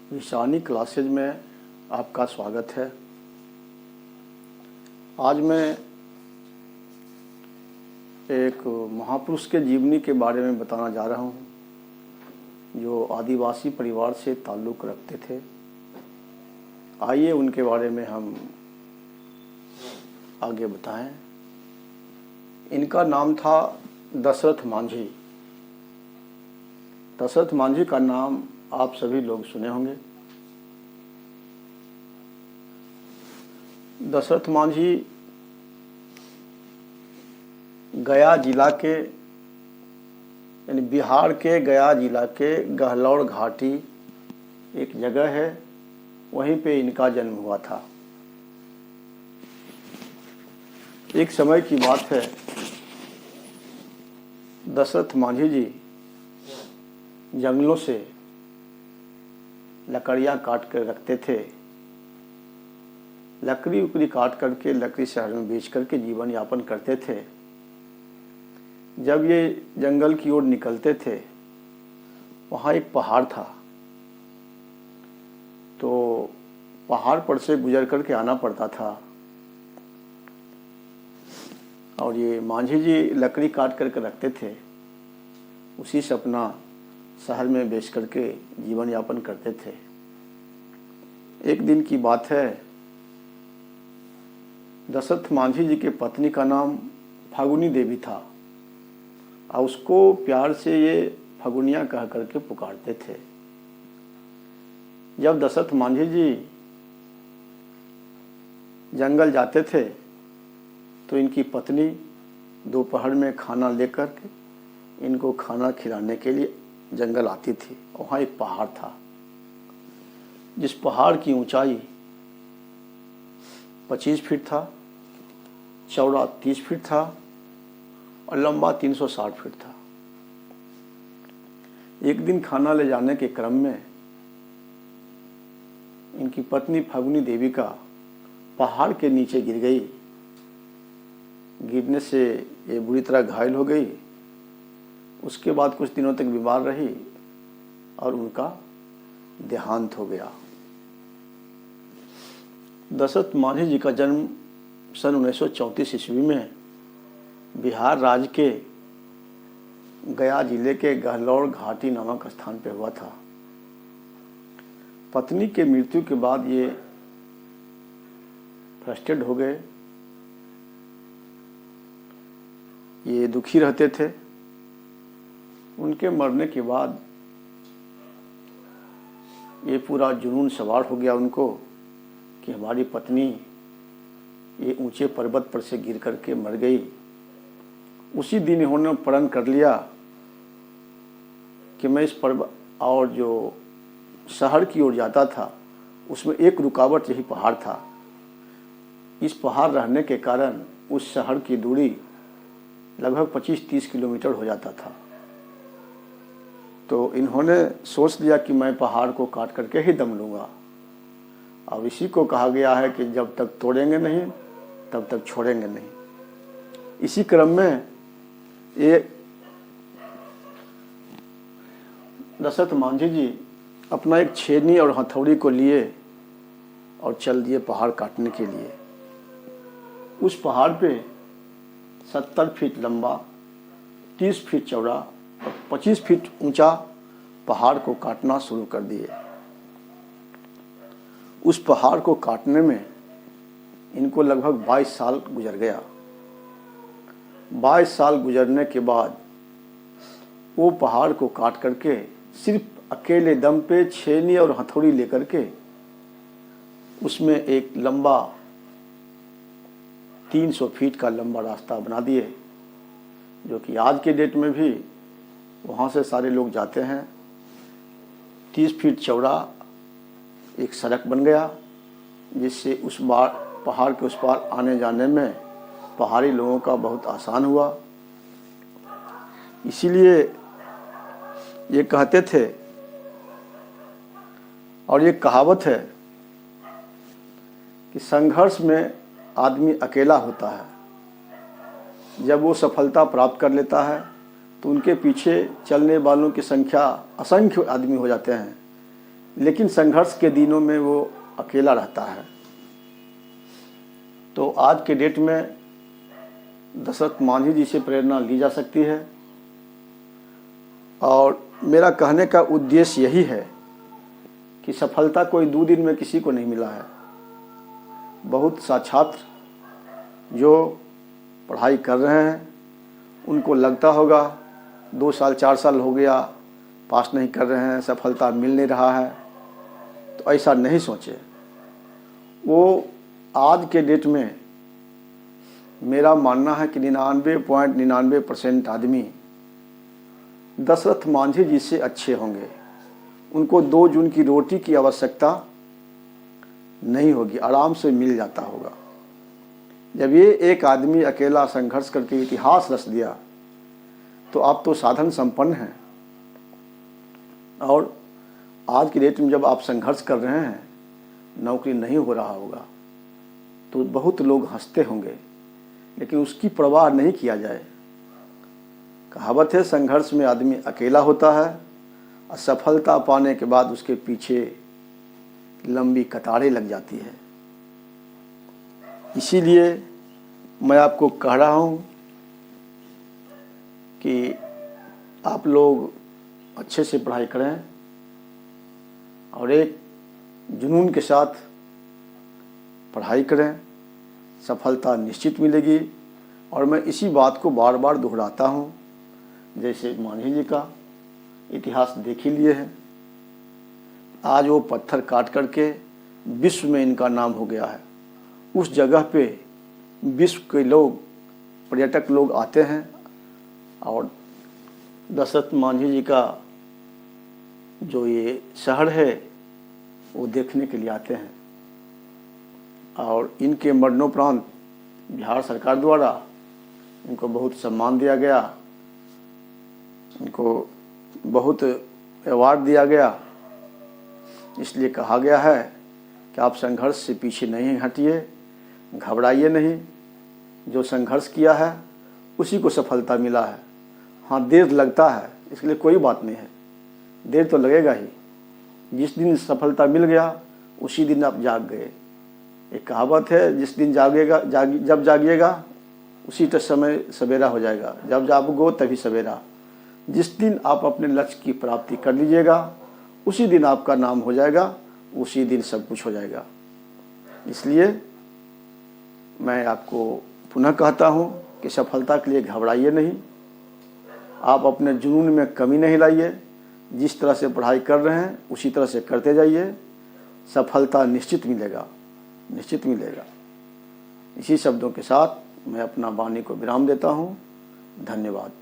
निशानी क्लासेज में आपका स्वागत है। आज मैं एक महापुरुष के जीवनी के बारे में बताना जा रहा हूँ, जो आदिवासी परिवार से ताल्लुक़ रखते थे। आइए उनके बारे में हम आगे बताएं। इनका नाम था दशरथ मांझी। दशरथ मांझी का नाम आप सभी लोग सुने होंगे। दशरथ मांझी गया जिला के यानी बिहार के गया जिला के गहलौर घाटी एक जगह है, वहीं पे इनका जन्म हुआ था। एक समय की बात है, दशरथ मांझी जी जंगलों से लकड़ियाँ काट कर रखते थे। लकड़ी उकड़ी काट करके लकड़ी शहर में बेच करके जीवन यापन करते थे। जब ये जंगल की ओर निकलते थे, वहाँ एक पहाड़ था, तो पहाड़ पर से गुजर करके आना पड़ता था। और ये मांझी जी लकड़ी काट करके रखते थे, उसी से अपना शहर में बेच करके जीवन यापन करते थे। एक दिन की बात है, दशरथ मांझी जी के पत्नी का नाम फागुनी देवी था और उसको प्यार से ये फगुनिया कह करके पुकारते थे। जब दशरथ मांझी जी जंगल जाते थे तो इनकी पत्नी दोपहर में खाना लेकर के इनको खाना खिलाने के लिए जंगल आती थी। वहाँ एक पहाड़ था, जिस पहाड़ की ऊंचाई 25 फीट था, चौड़ा 30 फीट था और लंबा 360 फीट था। एक दिन खाना ले जाने के क्रम में इनकी पत्नी फागुनी देवी का पहाड़ के नीचे गिर गई। गिरने से ये बुरी तरह घायल हो गई। उसके बाद कुछ दिनों तक बीमार रही और उनका देहांत हो गया। दशरथ मांझी जी का जन्म सन 1934 ईस्वी में बिहार राज्य के गया जिले के गहलौर घाटी नामक स्थान पर हुआ था। पत्नी के मृत्यु के बाद ये फ्रस्ट्रेट हो गए। ये दुखी रहते थे। उनके मरने के बाद ये पूरा जुनून सवार हो गया उनको कि हमारी पत्नी ये ऊंचे पर्वत पर से गिर करके मर गई। उसी दिन इन्होंने प्रण कर लिया कि मैं इस पर्वत और जो शहर की ओर जाता था उसमें एक रुकावट यही पहाड़ था। इस पहाड़ रहने के कारण उस शहर की दूरी लगभग 25-30 किलोमीटर हो जाता था। तो इन्होंने सोच लिया कि मैं पहाड़ को काट करके ही दम लूँगा। अब इसी को कहा गया है कि जब तक तोड़ेंगे नहीं तब तक छोड़ेंगे नहीं। इसी क्रम में ये दशरथ मांझी जी अपना एक छेनी और हथौड़ी को लिए और चल दिए पहाड़ काटने के लिए। उस पहाड़ पे 70 फीट लंबा, 30 फीट चौड़ा और 25 फीट ऊंचा पहाड़ को काटना शुरू कर दिए। उस पहाड़ को काटने में इनको लगभग 22 साल गुजर गया। 22 साल गुजरने के बाद वो पहाड़ को काट करके सिर्फ अकेले दम पे छेनी और हथौड़ी लेकर के उसमें एक लंबा 300 फीट का लंबा रास्ता बना दिए, जो कि आज के डेट में भी वहाँ से सारे लोग जाते हैं। 30 फीट चौड़ा एक सड़क बन गया, जिससे उस बार पहाड़ के उस पार आने जाने में पहाड़ी लोगों का बहुत आसान हुआ। इसीलिए ये कहते थे और ये कहावत है कि संघर्ष में आदमी अकेला होता है। जब वो सफलता प्राप्त कर लेता है तो उनके पीछे चलने वालों की संख्या असंख्य आदमी हो जाते हैं। लेकिन संघर्ष के दिनों में वो अकेला रहता है। तो आज के डेट में दशरथ मांझी जी से प्रेरणा ली जा सकती है। और मेरा कहने का उद्देश्य यही है कि सफलता कोई 2 दिन में किसी को नहीं मिला है। बहुत सा छात्र जो पढ़ाई कर रहे हैं उनको लगता होगा 2 साल 4 साल हो गया पास नहीं कर रहे हैं, सफलता मिल नहीं रहा है। तो ऐसा नहीं सोचे। वो आज के डेट में मेरा मानना है कि 99.99% आदमी दशरथ मांझी जी से अच्छे होंगे। उनको 2 जून की रोटी की आवश्यकता नहीं होगी, आराम से मिल जाता होगा। जब ये एक आदमी अकेला संघर्ष करके इतिहास रच दिया तो आप तो साधन संपन्न हैं। और आज की डेट में जब आप संघर्ष कर रहे हैं, नौकरी नहीं हो रहा होगा तो बहुत लोग हंसते होंगे, लेकिन उसकी परवाह नहीं किया जाए। कहावत है, संघर्ष में आदमी अकेला होता है और सफलता पाने के बाद उसके पीछे लंबी कतारें लग जाती है। इसीलिए मैं आपको कह रहा हूँ कि आप लोग अच्छे से पढ़ाई करें और एक जुनून के साथ पढ़ाई करें, सफलता निश्चित मिलेगी। और मैं इसी बात को बार बार दोहराता हूँ, जैसे मांझी जी का इतिहास देख ही लिए है। आज वो पत्थर काट करके विश्व में इनका नाम हो गया है। उस जगह पे विश्व के लोग, पर्यटक लोग आते हैं और दशरथ मांझी जी का जो ये शहर है वो देखने के लिए आते हैं। और इनके मरणोपरांत बिहार सरकार द्वारा इनको बहुत सम्मान दिया गया, इनको बहुत अवार्ड दिया गया। इसलिए कहा गया है कि आप संघर्ष से पीछे नहीं हटिए, घबराइए नहीं। जो संघर्ष किया है उसी को सफलता मिला है। हाँ, देर लगता है, इसके लिए कोई बात नहीं है, देर तो लगेगा ही। जिस दिन सफलता मिल गया उसी दिन आप जाग गए। एक कहावत है, जिस दिन जब जागिएगा उसी समय सवेरा हो जाएगा, जब जागो तभी सवेरा। जिस दिन आप अपने लक्ष्य की प्राप्ति कर लीजिएगा उसी दिन आपका नाम हो जाएगा, उसी दिन सब कुछ हो जाएगा। इसलिए मैं आपको पुनः कहता हूँ कि सफलता के लिए घबराइए नहीं। आप अपने जुनून में कमी नहीं लाइए। जिस तरह से पढ़ाई कर रहे हैं उसी तरह से करते जाइए, सफलता निश्चित मिलेगा, निश्चित मिलेगा। इसी शब्दों के साथ मैं अपना वाणी को विराम देता हूँ। धन्यवाद।